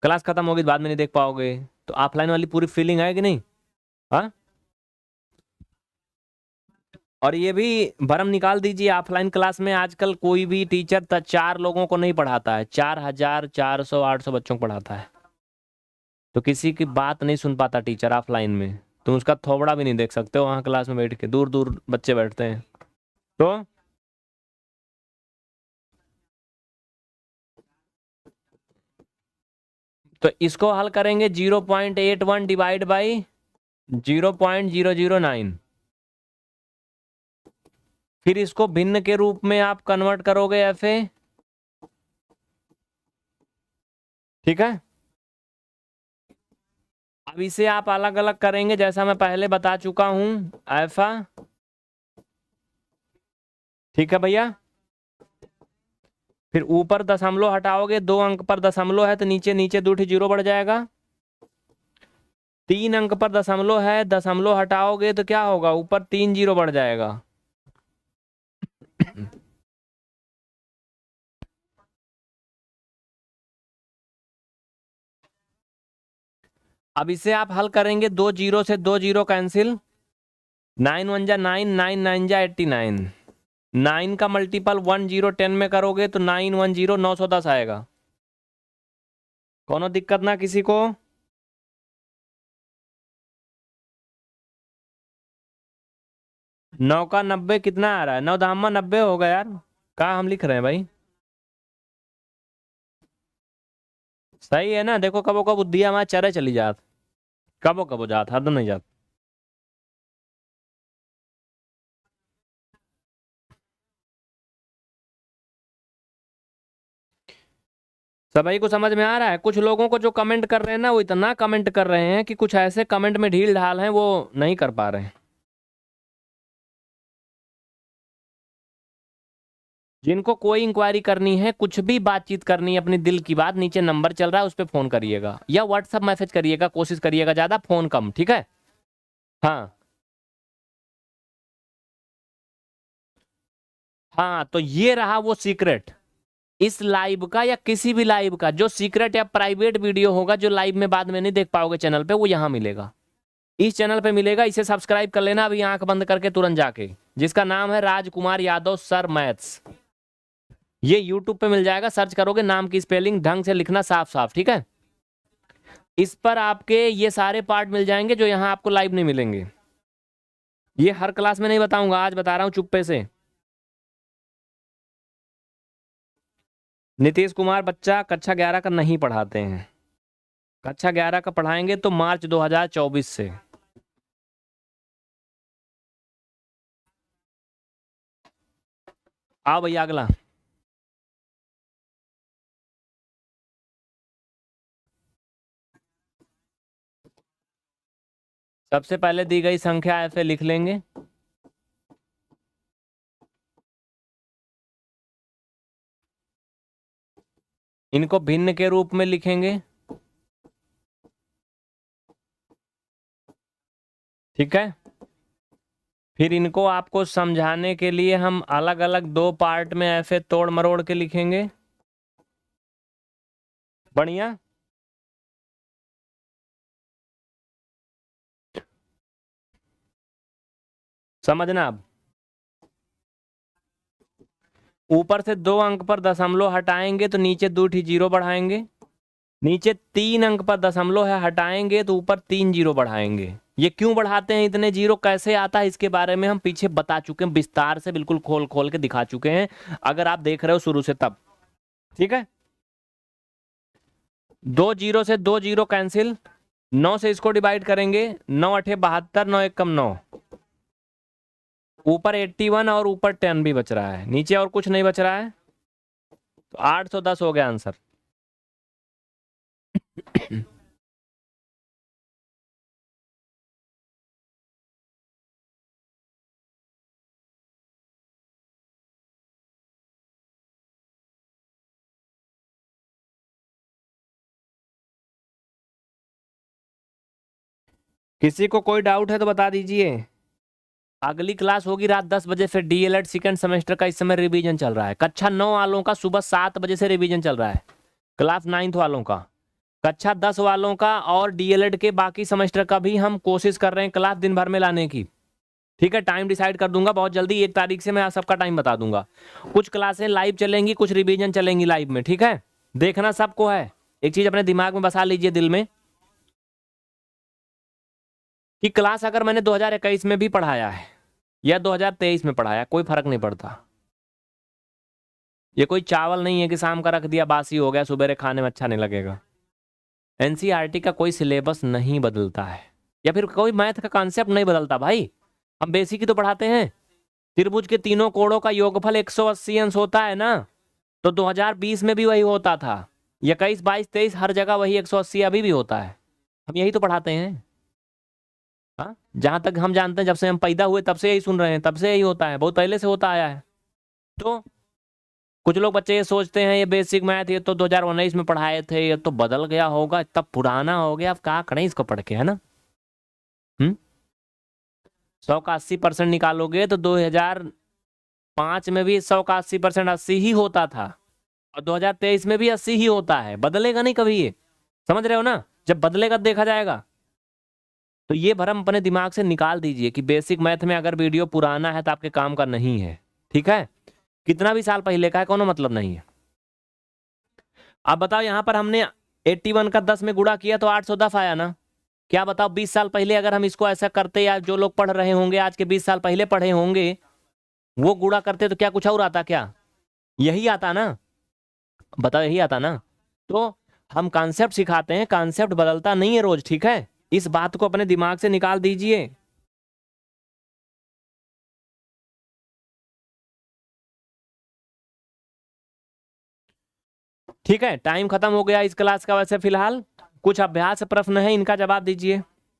क्लास खत्म होगी तो बाद में नहीं देख पाओगे, तो ऑफलाइन वाली पूरी फीलिंग है कि नहीं? हाँ, और ये भी भरम निकाल दीजिए, ऑफलाइन क्लास में आजकल कोई भी टीचर 4 लोगों को नहीं पढ़ाता है, 4,400 800 बच्चों को पढ़ाता है, तो किसी की बात नहीं सुन पाता टीचर ऑफलाइन में, तुम उसका थोबड़ा भी नहीं देख सकते हो वहां क्लास में बैठ के, दूर दूर बच्चे बैठते हैं। तो इसको हल करेंगे, 0.81 डिवाइड बाई 0.009, फिर इसको भिन्न के रूप में आप कन्वर्ट करोगे ऐसे, ठीक है। अब इसे आप अलग अलग करेंगे जैसा मैं पहले बता चुका हूं, ऐसा, ठीक है भैया। फिर ऊपर दशमलव हटाओगे, 2 अंक पर दशमलव है तो नीचे नीचे 2 जीरो बढ़ जाएगा, 3 अंक पर दशमलव है, दशमलव हटाओगे तो क्या होगा, ऊपर 3 जीरो बढ़ जाएगा। अब इसे आप हल करेंगे, 2 जीरो से 2 जीरो कैंसिल, 9 1 जा 9, 9 9 जा 89, 9 का मल्टीपल 1 0 10 में करोगे तो 9 1 0 910 आएगा। कोनो दिक्कत ना किसी को? 9 का 90 कितना आ रहा है, 9 धामा 90 होगा यार, कहाँ हम लिख रहे हैं भाई? सही है ना? देखो कबो कब बुद्धि हमारे चरे चली जात, कबो कबो जात, हद नहीं जात। सभी को समझ में आ रहा है? कुछ लोगों को जो कमेंट कर रहे हैं ना, वो इतना कमेंट कर रहे हैं कि कुछ ऐसे कमेंट में ढील ढाल हैं, वो नहीं कर पा रहे हैं। जिनको कोई इंक्वायरी करनी है, कुछ भी बातचीत करनी है अपनी दिल की बात, नीचे नंबर चल रहा है उस पर फोन करिएगा या व्हाट्सअप मैसेज करिएगा, कोशिश करिएगा ज्यादा, फोन कम, ठीक है? हाँ, हाँ, तो ये रहा वो सीक्रेट, इस लाइव का या किसी भी लाइव का जो सीक्रेट या प्राइवेट वीडियो होगा, जो लाइव में बाद में नहीं देख पाओगे चैनल पे, वो यहाँ मिलेगा, इस चैनल पे मिलेगा। इसे सब्सक्राइब कर लेना अभी, आंख बंद करके तुरंत जाके, जिसका नाम है राजकुमार यादव सर मैथ्स। ये यूट्यूब पे मिल जाएगा, सर्च करोगे, नाम की स्पेलिंग ढंग से लिखना, साफ साफ, ठीक है? इस पर आपके ये सारे पार्ट मिल जाएंगे जो यहाँ आपको लाइव नहीं मिलेंगे। ये हर क्लास में नहीं बताऊंगा, आज बता रहा हूँ चुप्पे से। नीतीश कुमार बच्चा कक्षा 11 का नहीं पढ़ाते हैं। कक्षा 11 का पढ़ाएंगे तो मार्च 2024 से। आओ भैया अगला। सबसे पहले दी गई संख्या ऐसे लिख लेंगे। इनको भिन्न के रूप में लिखेंगे, ठीक है। फिर इनको आपको समझाने के लिए हम अलग अलग दो पार्ट में ऐसे तोड़ मरोड़ के लिखेंगे। बढ़िया। समझना अब। ऊपर से 2 अंक पर दशमलव हटाएंगे तो नीचे 2 जीरो बढ़ाएंगे। नीचे 3 अंक पर दशमलव है हटाएंगे तो ऊपर 3 जीरो बढ़ाएंगे। ये क्यों बढ़ाते हैं इतने जीरो, कैसे आता है, इसके बारे में हम पीछे बता चुके हैं विस्तार से, बिल्कुल खोल खोल के दिखा चुके हैं, अगर आप देख रहे हो शुरू से तब, ठीक है। 2 जीरो से 2 जीरो कैंसिल, 9 से इसको डिवाइड करेंगे, 9 अठे 72, 9 एक कम 9, ऊपर 81 और ऊपर 10 भी बच रहा है, नीचे और कुछ नहीं बच रहा है, तो 810 हो गया आंसर। किसी को कोई डाउट है तो बता दीजिए। अगली क्लास होगी रात 10 बजे, फिर डीएलएड सेकंड सेमेस्टर का इस समय रिवीजन चल रहा है। कक्षा 9 वालों का सुबह 7 बजे से रिवीजन चल रहा है, क्लास 9th वालों का, कक्षा 10 वालों का और डीएलएड के बाकी सेमेस्टर का भी हम कोशिश कर रहे हैं क्लास दिन भर में लाने की, ठीक है। टाइम डिसाइड कर दूंगा बहुत जल्दी, 1 तारीख से मैं सबका टाइम बता दूंगा। कुछ क्लासें लाइव चलेंगी, कुछ रिवीजन चलेंगी लाइव में, ठीक है। देखना सबको है। एक चीज अपने दिमाग में बसा लीजिए, दिल में, कि क्लास अगर मैंने 2021 में भी पढ़ाया है या 2023 में पढ़ाया, कोई फर्क नहीं पड़ता। ये कोई चावल नहीं है कि शाम का रख दिया बासी हो गया, सुबह खाने में अच्छा नहीं लगेगा। एनसीईआरटी का कोई सिलेबस नहीं बदलता है, या फिर कोई मैथ का कॉन्सेप्ट नहीं बदलता भाई। हम बेसिक ही तो पढ़ाते हैं। त्रिभुज के तीनों कोणों का योगफल 180 अंश होता है ना, तो 2020 में भी वही होता था, 21, 22, 23 हर जगह वही 180 अभी भी होता है। हम यही तो पढ़ाते हैं। हाँ, जहां तक हम जानते हैं, जब से हम पैदा हुए तब से यही सुन रहे हैं, तब से यही होता है, बहुत पहले से होता आया है। तो कुछ लोग बच्चे ये सोचते हैं ये बेसिक मैथ ये तो 2019 में पढ़ाए थे, ये तो बदल गया होगा, तब पुराना हो गया, अब क्या करें इसको पढ़ के, है ना। 100 का 80% निकालोगे तो 2005 में भी 100 का 80% 80 ही होता था, और 2023 में भी 80 ही होता है, बदलेगा नहीं कभी ये, समझ रहे हो ना। जब बदलेगा देखा जाएगा। तो ये भरम अपने दिमाग से निकाल दीजिए कि बेसिक मैथ में अगर वीडियो पुराना है तो आपके काम का नहीं है, ठीक है। कितना भी साल पहले का है, कोनो मतलब नहीं है। अब बताओ, यहां पर हमने 81 का 10 में गुणा किया तो 810 आया ना। क्या बताओ, 20 साल पहले अगर हम इसको ऐसा करते, या जो लोग पढ़ रहे होंगे आज के 20 साल पहले पढ़े होंगे, वो गुणा करते तो क्या कुछ और आता क्या? यही आता ना, बताओ यही आता ना। तो हम कॉन्सेप्ट सिखाते हैं, कॉन्सेप्ट बदलता नहीं है रोज, ठीक है। इस बात को अपने दिमाग से निकाल दीजिए। ठीक है, टाइम खत्म हो गया इस क्लास का। वैसे फिलहाल कुछ अभ्यास प्रश्न है, इनका जवाब दीजिए।